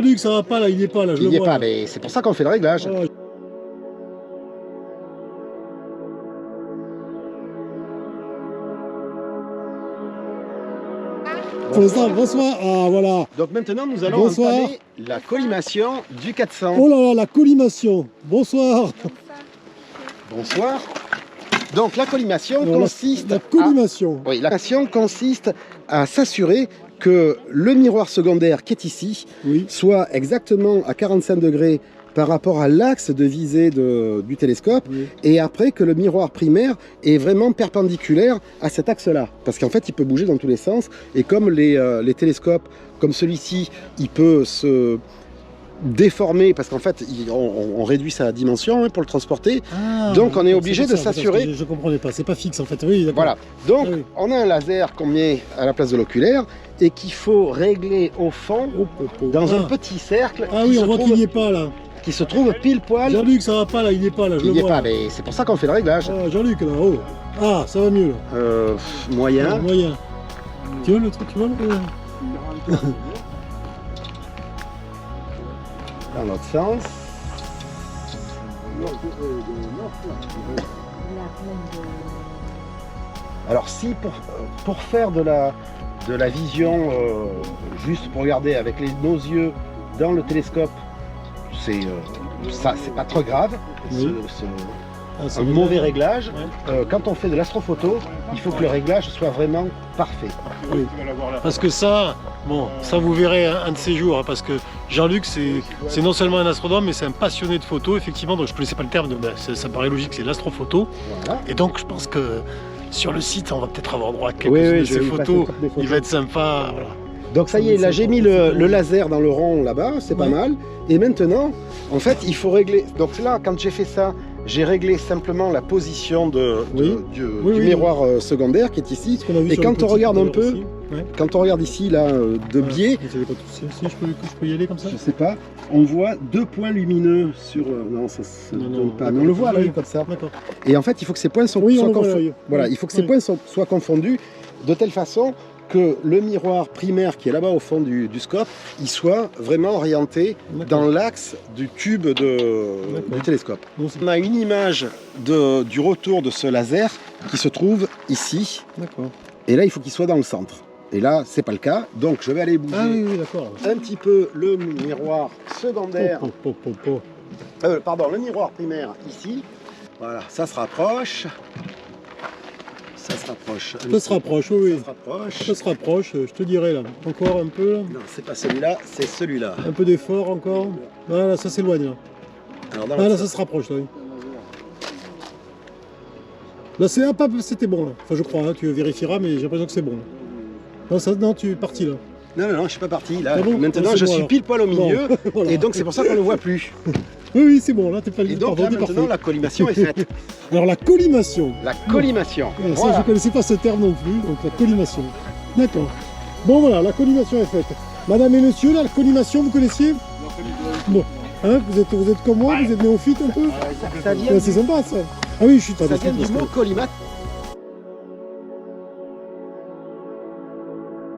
Luc, ça va pas là, il n'y est pas là, je Il le n'y est vois. pas, Là. mais c'est pour ça qu'on fait le réglage. Oh. Bonsoir. Ah voilà. Donc maintenant, nous allons Bonsoir. entamer la collimation du 400. Oh là là, la collimation. Bonsoir. Bonsoir. Donc la collimation Alors, consiste la collimation. Oui, la collimation consiste à s'assurer que le miroir secondaire qui est ici Oui. soit exactement à 45 degrés par rapport à l'axe de visée du télescope, Oui. et après que le miroir primaire est vraiment perpendiculaire à cet axe-là. Parce qu'en fait, il peut bouger dans tous les sens, et comme les télescopes, comme celui-ci, il peut se déformer, parce qu'en fait, on réduit sa dimension pour le transporter. Ah, donc on est obligé pour de ça, parce s'assurer. que je comprenais pas, c'est pas fixe en fait. Oui, d'accord. Voilà, donc Ah oui. on a un laser qu'on met à la place de l'oculaire et qu'il faut régler au fond dans un petit cercle Ah qui, oui, se on voit trouve, qu'il n'y est pas là. qui se trouve pile poil. Jean-Luc, ça va pas là, il n'y est pas là, je Il le n'y est vois. pas, mais c'est pour ça qu'on fait le réglage. Ah, Jean-Luc là, oh. Ah, ça va mieux là. Moyen. Ah, moyen. Tu vois le truc, tu vois Dans l'autre sens. Alors si pour faire de la vision, juste pour regarder avec nos yeux dans le télescope, c'est pas trop grave, Oui. un mauvais réglage. Ouais. Quand on fait de l'astrophoto, il faut que le réglage soit vraiment parfait. Oui. Parce que ça, bon, ça vous verrez un de ces jours, hein, parce que Jean-Luc, c'est non seulement un astronome, mais c'est un passionné de photos, effectivement. Donc je ne connaissais pas le terme, ça paraît logique, c'est l'astrophoto. Voilà. Et donc je pense que sur le site, on va peut-être avoir droit à quelques Oui, de je ces vais vous passer photos. des photos. Il va être sympa. Voilà. Donc ça y est, là j'ai mis le laser dans le rond là-bas, c'est pas Ouais. mal. Et maintenant, en fait, il faut régler. Donc là, quand j'ai fait ça, j'ai réglé simplement la position Oui. du Oui. miroir secondaire qui est ici. Ce qu'on a vu Et sur quand le on petit regarde un d'ailleurs peu, aussi. Ouais. quand on regarde ici, là, de biais, Vous savez pas tout. Si je peux y aller comme ça. je sais pas, on voit deux points lumineux sur. Non, ça se Non, donne pas. d'accord. Mais on le voit à l'œil Oui. comme ça. D'accord. Et en fait, il faut que ces points soient Oui, on le voit à confondus. l'œil. Voilà, Oui. il faut que ces Oui. points soient confondus de telle façon que le miroir primaire qui est là-bas au fond du scope, il soit vraiment orienté D'accord. dans l'axe du tube D'accord. du télescope. Bon, c'est- On a une image du retour de ce laser qui se trouve ici, D'accord. et là il faut qu'il soit dans le centre. Et là, c'est pas le cas, donc je vais aller bouger Ah oui, d'accord. un petit peu le miroir secondaire, pardon, le miroir primaire ici. Voilà, ça se rapproche. Ça se rapproche. Ça se rapproche, oui. Ça se rapproche. Ça se rapproche, je te dirais là. Encore un peu là. Non, c'est pas celui-là, c'est celui-là. Un peu d'effort encore. Voilà, ça s'éloigne là. Alors, dans Ah là, l'autre ça se rapproche là. Oui. Là, c'était bon là. Enfin, je crois, hein, tu vérifieras, mais j'ai l'impression que c'est bon. Là. Non, tu es parti là. non, je suis pas parti. Là, Ah bon. maintenant, Ah, c'est je bon, suis alors. pile poil au milieu, Bon, voilà. et donc c'est pour ça qu'on le voit plus. Oui, c'est bon, là, t'es pas Et donc là, pardon, t'es maintenant, parfait. la collimation est faite. Alors, la collimation. La collimation. Ah, ça, Voilà. je connaissais pas ce terme non plus, donc la collimation. D'accord. Bon, voilà, la collimation est faite. Madame et monsieur, là, la collimation, vous connaissiez? Bon. Hein, vous êtes comme moi, vous êtes néophyte un peu? Ça vient, Ouais, c'est sympa ça. Ah oui, je suis pas ça néophyte, vient du parce mot que- collimat.